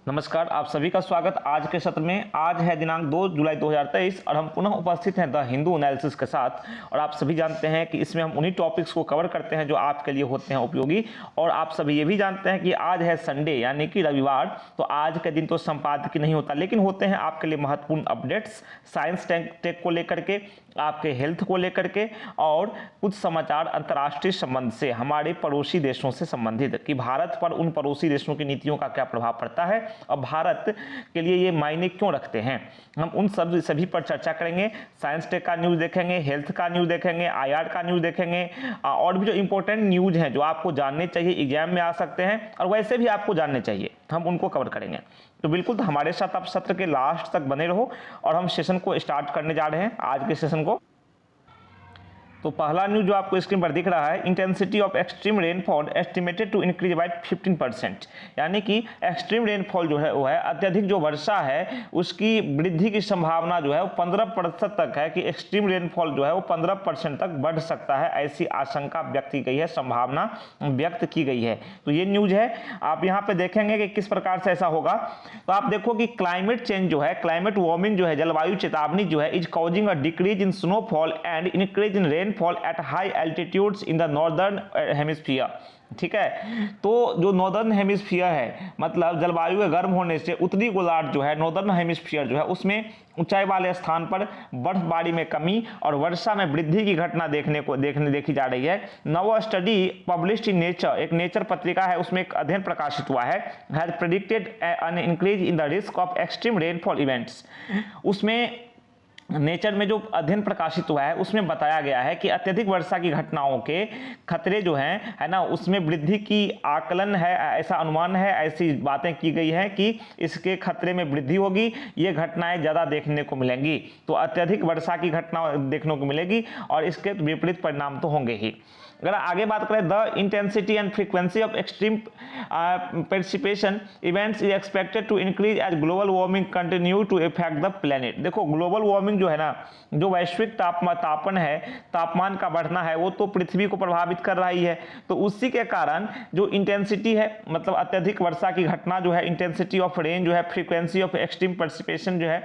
नमस्कार, आप सभी का स्वागत आज के सत्र में। आज है दिनांक 2 जुलाई 2023 और हम पुनः उपस्थित हैं द हिंदू एनालिसिस के साथ। और आप सभी जानते हैं कि इसमें हम उन्हीं टॉपिक्स को कवर करते हैं जो आपके लिए होते हैं उपयोगी। और आप सभी ये भी जानते हैं कि आज है संडे यानी कि रविवार, तो आज के दिन तो संपादकीय नहीं होता, लेकिन होते हैं आपके लिए महत्वपूर्ण अपडेट्स साइंस टेक को लेकर के, आपके हेल्थ को लेकर के, और कुछ समाचार अंतर्राष्ट्रीय संबंध से, हमारे पड़ोसी देशों से संबंधित, कि भारत पर उन पड़ोसी देशों की नीतियों का क्या प्रभाव पड़ता है और भारत के लिए ये मायने क्यों रखते हैं। हम उन सभी पर चर्चा करेंगे। साइंस टेक का न्यूज़ देखेंगे, हेल्थ का न्यूज़ देखेंगे, आईआर का न्यूज़ देखेंगे, और भी जो इंपॉर्टेंट न्यूज़ हैं जो आपको जानने चाहिए, एग्जाम में आ सकते हैं और वैसे भी आपको जानने चाहिए, हम उनको कवर करेंगे। तो बिल्कुल, तो हमारे साथ आप सत्र के लास्ट तक बने रहो और हम सेशन को स्टार्ट करने जा रहे हैं, आज के सेशन को। तो पहला न्यूज जो आपको स्क्रीन पर दिख रहा है, intensity of extreme rainfall estimated to increase by 15%, यानी कि एक्सट्रीम रेनफॉल जो है वो है, अत्यधिक जो वर्षा है उसकी वृद्धि की संभावना जो है वो 15% तक है, कि एक्सट्रीम रेनफॉल जो है वो 15% तक बढ़ सकता है, ऐसी आशंका व्यक्त की गई है, संभावना व्यक्त की गई है। तो ये न्यूज है, आप यहाँ पे देखेंगे कि किस प्रकार से ऐसा होगा। तो आप देखो कि क्लाइमेट चेंज जो है, क्लाइमेट वार्मिंग जो है, जलवायु चेतावनी जो है, is causing a decrease in snowfall and increase in rainfall at high altitudes in the northern hemisphere. ठीक है, तो जो नॉर्दर्न हेमिस्फीयर है, मतलब जलवायु के गर्म होने से उत्तरी गोलार्ध जो है, नॉर्दर्न हेमिस्फीयर जो है, उसमें ऊंचाई वाले स्थान पर बर्फबारी में कमी और वर्षा में वृद्धि की घटना देखी जा रही है। नव स्टडी पब्लिश्ड इन नेचर, एक नेचर पत्रिका है, उसमें एक अध्ययन प्रकाशित हुआ है, has predicted an increase in the risk of extreme rainfall events. उसमें नेचर में जो अध्ययन प्रकाशित हुआ है उसमें बताया गया है कि अत्यधिक वर्षा की घटनाओं के खतरे जो हैं, है ना, उसमें वृद्धि की आकलन है, ऐसा अनुमान है, ऐसी बातें की गई हैं कि इसके खतरे में वृद्धि होगी, ये घटनाएं ज़्यादा देखने को मिलेंगी। तो अत्यधिक वर्षा की घटना देखने को मिलेगी और इसके विपरीत परिणाम तो होंगे ही। अगर आगे बात करें, the intensity and frequency of extreme precipitation events is expected to increase as global warming continue to effect the planet. देखो, ग्लोबल वार्मिंग जो है ना, जो वैश्विक तापन है, तापमान का बढ़ना है, वो तो पृथ्वी को प्रभावित कर रही है। तो उसी के कारण जो इंटेंसिटी है, मतलब अत्यधिक वर्षा की घटना जो है, इंटेंसिटी ऑफ रेन जो है, फ्रीक्वेंसी ऑफ एक्सट्रीम प्रेसिपिटेशन जो है,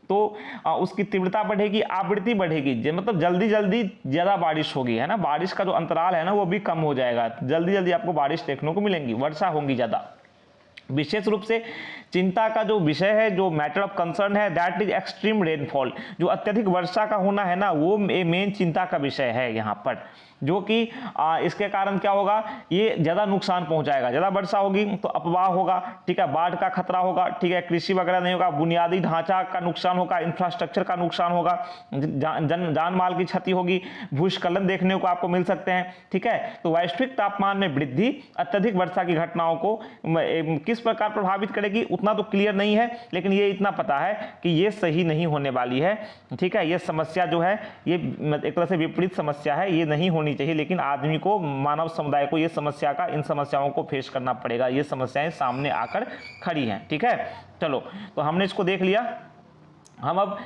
तो उसकी तीव्रता बढ़ेगी, आवृत्ति बढ़ेगी, मतलब जल्दी जल्दी ज़्यादा बारिश होगी, है ना, बारिश का जो अंतराल है ना वो भी कम हो जाएगा, जल्दी जल्दी आपको बारिश देखने को मिलेंगी, वर्षा होगी ज़्यादा। विशेष रूप से चिंता का जो विषय है, जो मैटर ऑफ कंसर्न है, दैट इज एक्सट्रीम रेनफॉल। जो अत्यधिक वर्षा का होना है ना, वो मेन चिंता का विषय है यहाँ पर, जो कि इसके कारण क्या होगा, ये ज़्यादा नुकसान पहुंचाएगा। ज़्यादा वर्षा होगी तो अपवाह होगा, ठीक है, बाढ़ का खतरा होगा, ठीक है, कृषि वगैरह नहीं होगा, बुनियादी ढांचा का नुकसान होगा, इंफ्रास्ट्रक्चर का नुकसान होगा, जान माल की क्षति होगी, भूस्खलन देखने को आपको मिल सकते हैं। ठीक है, तो वैश्विक तापमान में वृद्धि अत्यधिक वर्षा की घटनाओं को किस प्रकार प्रभावित करेगी उतना तो क्लियर नहीं है, लेकिन ये इतना पता है कि ये सही नहीं होने वाली है। ठीक है, ये समस्या जो है ये एक तरह से विपरीत समस्या है, ये नहीं होनी चाहिए, लेकिन आदमी को, मानव समुदाय को ये समस्या का, इन समस्याओं को फेस करना पड़ेगा, ये समस्याएं सामने आकर खड़ी हैं। ठीक है, चलो, तो हमने इसको देख लिया। हम अब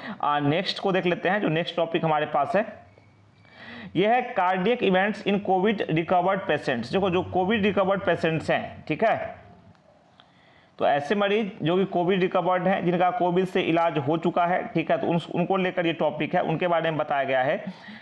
नेक्स्ट को देख लेते हैं। जो नेक्स्ट टॉपिक हमारे पास है ये है cardiac events in Covid recovered patients. देखो, जो कोविड रिकवर्ड पेशेंट्स हैं, ठीक है, तो ऐसे मरीज जो कि कोविड रिकवर्ड हैं, जिनका कोविड से इलाज हो चुका है, ठीक है, तो उनको लेकर ये टॉपिक है, उनके बारे में बताया गया है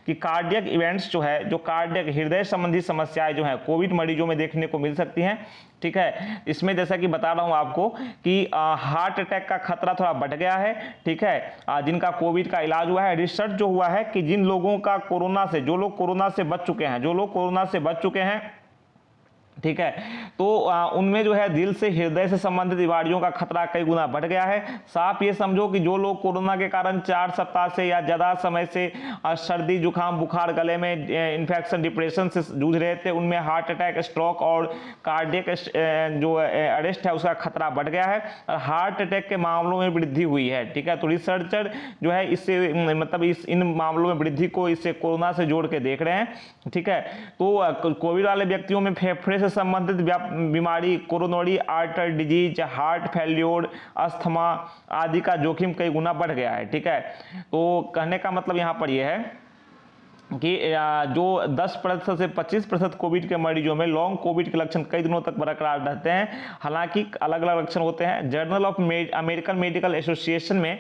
कि कार्डियक इवेंट्स जो है, जो कार्डियक हृदय संबंधी समस्याएं जो हैं कोविड मरीजों में देखने को मिल सकती हैं। ठीक है, इसमें जैसा कि बता रहा हूं आपको कि हार्ट अटैक का खतरा थोड़ा बढ़ गया है। ठीक है, जिनका कोविड का इलाज हुआ है, रिसर्च जो हुआ है कि जिन लोगों का कोरोना से, जो लोग कोरोना से बच चुके हैं, ठीक है, तो उनमें जो है दिल से, हृदय से संबंधित बीमारियों का खतरा कई गुना बढ़ गया है। साफ ये समझो कि जो लोग कोरोना के कारण 4 सप्ताह से या ज़्यादा समय से सर्दी, जुकाम, बुखार, गले में इन्फेक्शन, डिप्रेशन से जूझ रहे थे, उनमें हार्ट अटैक, स्ट्रोक और कार्डियक जो अरेस्ट है उसका खतरा बढ़ गया है और हार्ट अटैक के मामलों में वृद्धि हुई है। ठीक है, तो रिसर्चर जो है इससे, मतलब इन मामलों में वृद्धि को इससे कोरोना से जोड़ के देख रहे हैं। ठीक है, तो कोविड वाले व्यक्तियों में फेफड़े से संबंधित बीमारी, coronary artery disease, heart failure, asthma आदि का जोखिम कई गुना बढ़ गया है। ठीक है, तो कहने का मतलब यहाँ पर यह है कि जो 10% से 25% कोविड के मरीजों में लॉन्ग कोविड के लक्षण कई दिनों तक बरकरार रहते हैं। हालांकि अलग अलग लक्षण होते हैं। Journal of American medical association में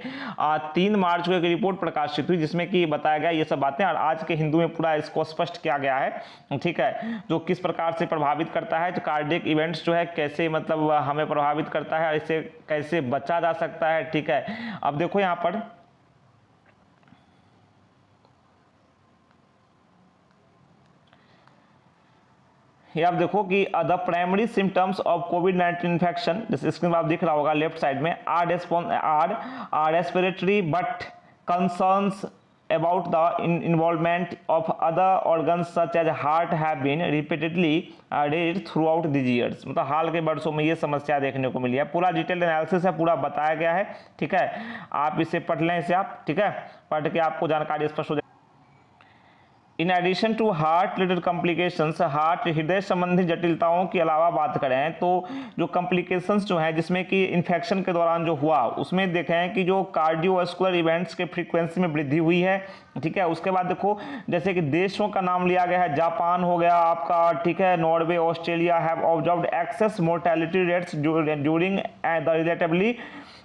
3 मार्च को एक रिपोर्ट प्रकाशित हुई जिसमें कि बताया गया ये सब बातें, और आज के हिंदू में पूरा इसको स्पष्ट किया गया है, ठीक है, जो किस प्रकार से प्रभावित करता है, तो कार्डियक इवेंट्स जो है कैसे मतलब हमें प्रभावित करता है और इससे कैसे बचा जा सकता है, ठीक है। अब देखो यहाँ पर ये आप देखो कि द प्राइमरी सिम्टम्स ऑफ कोविड-19 इन्फेक्शन, जैसे स्क्रीन पर आप दिख रहा होगा लेफ्ट साइड में, are respiratory but concerns about the involvement of other organs such as heart have been repeatedly raised throughout these years। मतलब हाल के वर्षों में ये समस्या देखने को मिली है। पूरा डिटेल एनालिसिस है, पूरा बताया गया है, ठीक है। आप इसे पढ़ लें इसे आप, ठीक है, पढ़ के आपको जानकारी स्पष्ट हो जाए। In addition to heart related complications, heart हृदय संबंधी जटिलताओं के अलावा बात करें तो जो कॉम्प्लिकेशंस जो हैं जिसमें कि इन्फेक्शन के दौरान जो हुआ उसमें देखें कि जो कार्डियोवास्कुलर इवेंट्स के फ्रीक्वेंसी में वृद्धि हुई है, ठीक है। उसके बाद देखो जैसे कि देशों का नाम लिया गया है, जापान हो गया आपका, ठीक है, Norway, Australia have observed excess mortality rates during the relatively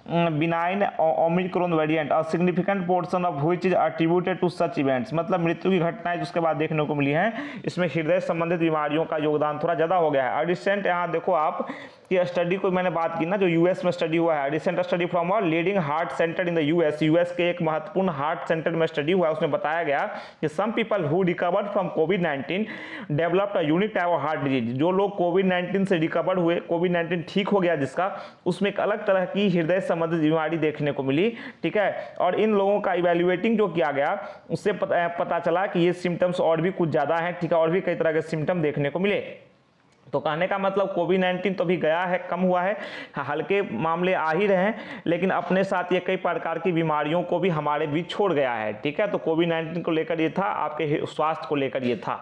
benign Omicron variant, a significant portion of which is attributed to such events। मतलब मृत्यु की घटनाएं जिसके बाद देखने को मिली हैं इसमें हृदय संबंधित बीमारियों का योगदान थोड़ा ज़्यादा हो गया है। रिसेंट यहाँ देखो आप कि स्टडी को मैंने बात की ना, जो यूएस में स्टडी हुआ है, recent study from a leading heart centre in the US के एक महत्वपूर्ण हार्ट सेंटर में स्टडी हुआ है। उसमें बताया गया कि some people who recovered from कोविड-19 developed a unique type of heart disease. जो लोग कोविड-19 से रिकवर हुए, कोविड-19 ठीक हो गया जिसका, उसमें एक अलग तरह की हृदय संबंधित बीमारी देखने को मिली, ठीक है। और इन लोगों का इवैल्यूएटिंग जो किया गया उससे पता चला कि ये सिम्टम्स और भी कुछ ज़्यादा हैं, ठीक है, और भी कई तरह के सिम्टम देखने को मिले। तो कहने का मतलब कोविड-19 तो भी गया है, कम हुआ है, हल्के मामले आ ही रहे हैं, लेकिन अपने साथ ये कई प्रकार की बीमारियों को भी हमारे बीच छोड़ गया है, ठीक है। तो कोविड-19 को लेकर ये था, आपके स्वास्थ्य को लेकर ये था।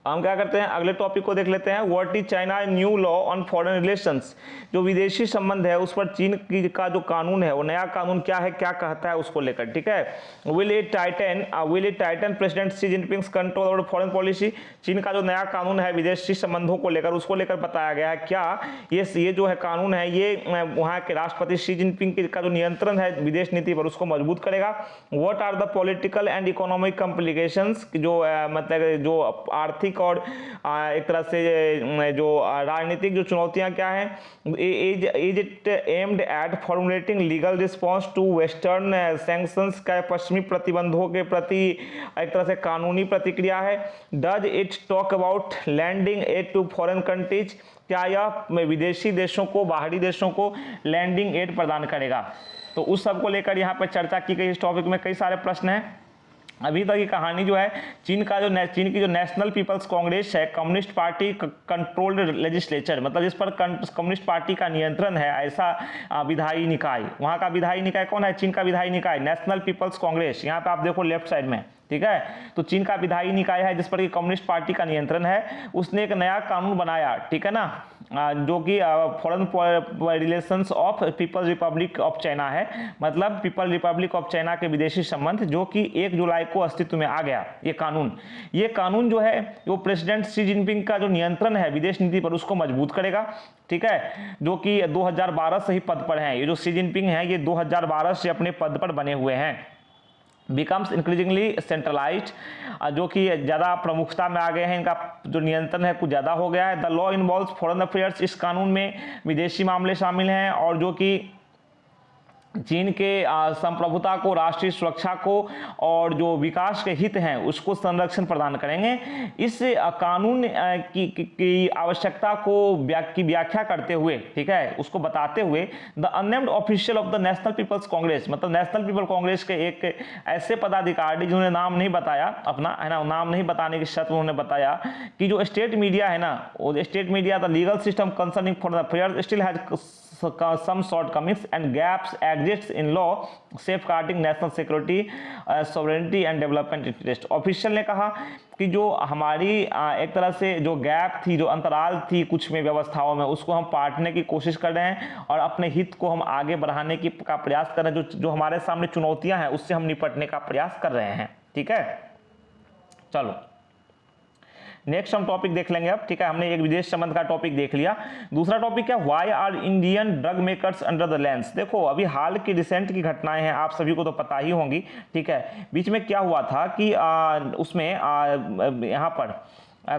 हम क्या करते हैं, अगले टॉपिक को देख लेते हैं। What is China new law on foreign relations. जो विदेशी संबंध है उस पर चीन की का जो कानून है, वो नया कानून क्या है, क्या कहता है उसको लेकर, ठीक है। Will it Titan president Xi Jinping control over foreign policy. चीन का जो नया कानून है विदेशी संबंधों को लेकर, उसको लेकर बताया गया है क्या ये जो है कानून है ये वहाँ के राष्ट्रपति शी जिनपिंग का जो नियंत्रण है विदेश नीति पर उसको मजबूत करेगा। What are the political and economic complications, जो मतलब जो आर्थिक और एक तरह से जो राजनीतिक जो चुनौतियां क्या हैं, is it aimed at formulating legal response to western sanctions, का पश्चिमी प्रतिबंधों के प्रति एक तरह से कानूनी प्रतिक्रिया है। Does it talk about lending aid to foreign countries, क्या यह विदेशी देशों को, बाहरी देशों को लैंडिंग एड प्रदान करेगा। तो उस सब को लेकर यहाँ पर चर्चा की गई। इस टॉपिक में कई सारे प्रश्न हैं। अभी तक की कहानी जो है चीन की जो नेशनल पीपल्स कांग्रेस है, कम्युनिस्ट पार्टी कंट्रोल्ड लेजिस्लेचर, मतलब जिस पर कम्युनिस्ट पार्टी का नियंत्रण है, ऐसा विधायी निकाय, वहाँ का विधायी निकाय कौन है, चीन का विधायी निकाय नेशनल पीपल्स कांग्रेस। यहाँ पे आप देखो लेफ्ट साइड में, ठीक है। तो चीन का विधायी निकाय है जिस पर कि कम्युनिस्ट पार्टी का नियंत्रण है, उसने एक नया कानून बनाया, ठीक है ना, जो कि foreign relations of People's Republic of China है, मतलब पीपल रिपब्लिक ऑफ चाइना के विदेशी संबंध, जो कि 1 जुलाई को अस्तित्व में आ गया। ये कानून जो है वो प्रेसिडेंट शी जिनपिंग का जो नियंत्रण है विदेश नीति पर उसको मजबूत करेगा, ठीक है, जो कि 2012 से ही पद पर हैं। ये जो शी जिनपिंग है ये 2012 से अपने पद पर बने हुए हैं। बिकम्स इंक्रीजिंगली सेंट्रलाइज्ड, जो कि ज़्यादा प्रमुखता में आ गए हैं, इनका जो नियंत्रण है कुछ ज़्यादा हो गया है। The law involves foreign affairs, इस कानून में विदेशी मामले शामिल हैं और जो कि चीन के संप्रभुता को, राष्ट्रीय सुरक्षा को और जो विकास के हित हैं उसको संरक्षण प्रदान करेंगे। इस कानून की आवश्यकता को की व्याख्या करते हुए, ठीक है, उसको बताते हुए the unnamed official of the National People's Congress, मतलब नेशनल पीपल कांग्रेस के एक ऐसे पदाधिकारी जिन्होंने नाम नहीं बताया अपना, है ना, नाम नहीं बताने की शर्त उन्होंने बताया कि जो स्टेट मीडिया है ना, वो state media the legal system concerning foreign affairs still has some shortcomings and gaps exists in law safeguarding national security, sovereignty and development interest। Official ने कहा कि जो हमारी एक तरह से जो गैप थी, जो अंतराल थी कुछ में व्यवस्थाओं में, उसको हम पाटने की कोशिश कर रहे हैं और अपने हित को हम आगे बढ़ाने का प्रयास कर रहे हैं। जो हमारे सामने चुनौतियां हैं उससे हम निपटने का प्रयास कर रहे हैं, ठीक है। चलो नेक्स्ट हम टॉपिक देख लेंगे अब, ठीक है। हमने एक विदेश संबंध का टॉपिक देख लिया। दूसरा टॉपिक क्या, why are Indian drug makers under the lens. देखो अभी हाल की रिसेंट की घटनाएं हैं, आप सभी को तो पता ही होंगी, ठीक है। बीच में क्या हुआ था कि उसमें यहाँ पर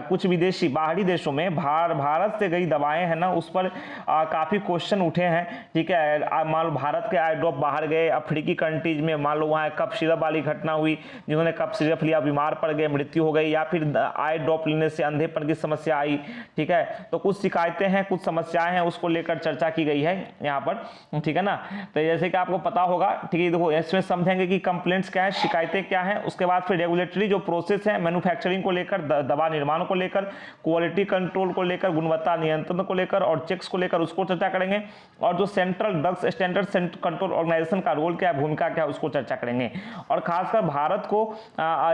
कुछ विदेशी बाहरी देशों में भारत से गई दवाएं हैं ना, उस पर काफ़ी क्वेश्चन उठे हैं, ठीक है। मान लो भारत के आई ड्रॉप बाहर गए अफ्रीकी कंट्रीज में, मान लो वहाँ कफ सिरप वाली घटना हुई, जिन्होंने कफ सिरप लिया बीमार पड़ गए, मृत्यु हो गई, या फिर आई ड्रॉप लेने से अंधेपन की समस्या आई, ठीक है। तो कुछ शिकायतें हैं, कुछ समस्याएं हैं, उसको लेकर चर्चा की गई है यहाँ पर, ठीक है ना। तो जैसे कि आपको पता होगा, ठीक है, देखो इसमें समझेंगे कि कंप्लेंट्स क्या है, शिकायतें क्या है, उसके बाद फिर रेगुलेटरी जो प्रोसेस है मैन्युफैक्चरिंग को लेकर, दवा निर्माण को लेकर, क्वालिटी कंट्रोल को लेकर, गुणवत्ता नियंत्रण को लेकर और चेक्स को लेकर, उसको चर्चा करेंगे। और जो Central Drugs Standard Control Organisation का रोल क्या है, भूमिका क्या है, उसको चर्चा करेंगे। और खासकर भारत को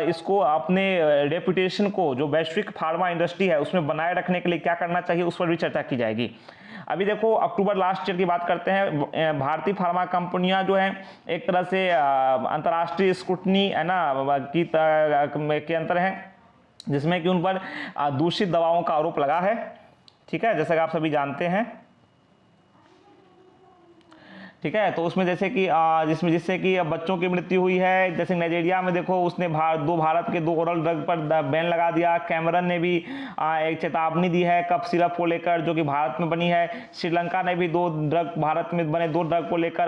इसको अपने रेपुटेशन को, जो वैश्विक फार्मा इंडस्ट्री है उसमें बनाए रखने के लिए क्या करना चाहिए, उस पर भी चर्चा की जाएगी। अभी देखो अक्टूबर लास्ट ईयर की बात करते हैं, भारतीय फार्मा कंपनियां जो हैं एक तरह से अंतर्राष्ट्रीय स्क्रूटनी है ना के अंतर हैं, जिसमें कि उन पर दूषित दवाओं का आरोप लगा है, ठीक है, जैसा कि आप सभी जानते हैं, ठीक है। तो उसमें जैसे कि जिससे कि बच्चों की मृत्यु हुई है, जैसे नाइजीरिया में देखो उसने भारत के 2 ओरल ड्रग पर बैन लगा दिया। कैमरन ने भी एक चेतावनी दी है कफ सिरप को लेकर, जो कि भारत में बनी है। श्रीलंका ने भी भारत में बने 2 ड्रग को लेकर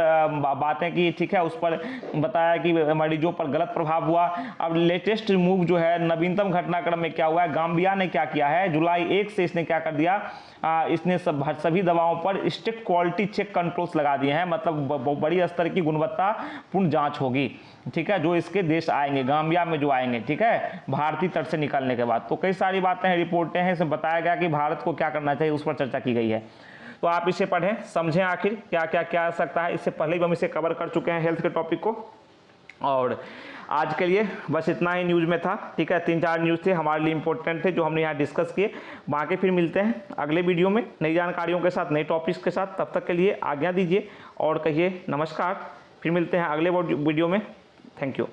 बातें की, ठीक है, उस पर बताया कि मरीजों पर गलत प्रभाव हुआ। अब लेटेस्ट मूव जो है, नवीनतम घटनाक्रम में क्या हुआ है, गाम्बिया ने क्या किया है, जुलाई 1 से इसने क्या कर दिया, इसने सभी दवाओं पर स्ट्रिक्ट क्वालिटी चेक कंट्रोल्स लगा दिए हैं, मतलब बड़ी स्तर की गुणवत्ता पूर्ण जांच होगी, ठीक है, जो इसके देश आएंगे, गाम्बिया में जो आएंगे, ठीक है, भारतीय तट से निकलने के बाद। तो कई सारी बातें हैं, रिपोर्टें हैं, इसमें बताया गया कि भारत को क्या करना चाहिए, उस पर चर्चा की गई है। तो आप इसे पढ़ें, समझें आखिर क्या क्या क्या आ सकता है। इससे पहले भी हम इसे कवर कर चुके हैं हेल्थ के टॉपिक को। और आज के लिए बस इतना ही न्यूज़ में था, ठीक है। 3-4 न्यूज़ थे हमारे लिए इंपॉर्टेंट थे, जो हमने यहाँ डिस्कस किए। बाकी फिर मिलते हैं अगले वीडियो में नई जानकारियों के साथ, नए टॉपिक्स के साथ। तब तक के लिए आज्ञा दीजिए और कहिए नमस्कार। फिर मिलते हैं अगले वीडियो में। Thank you.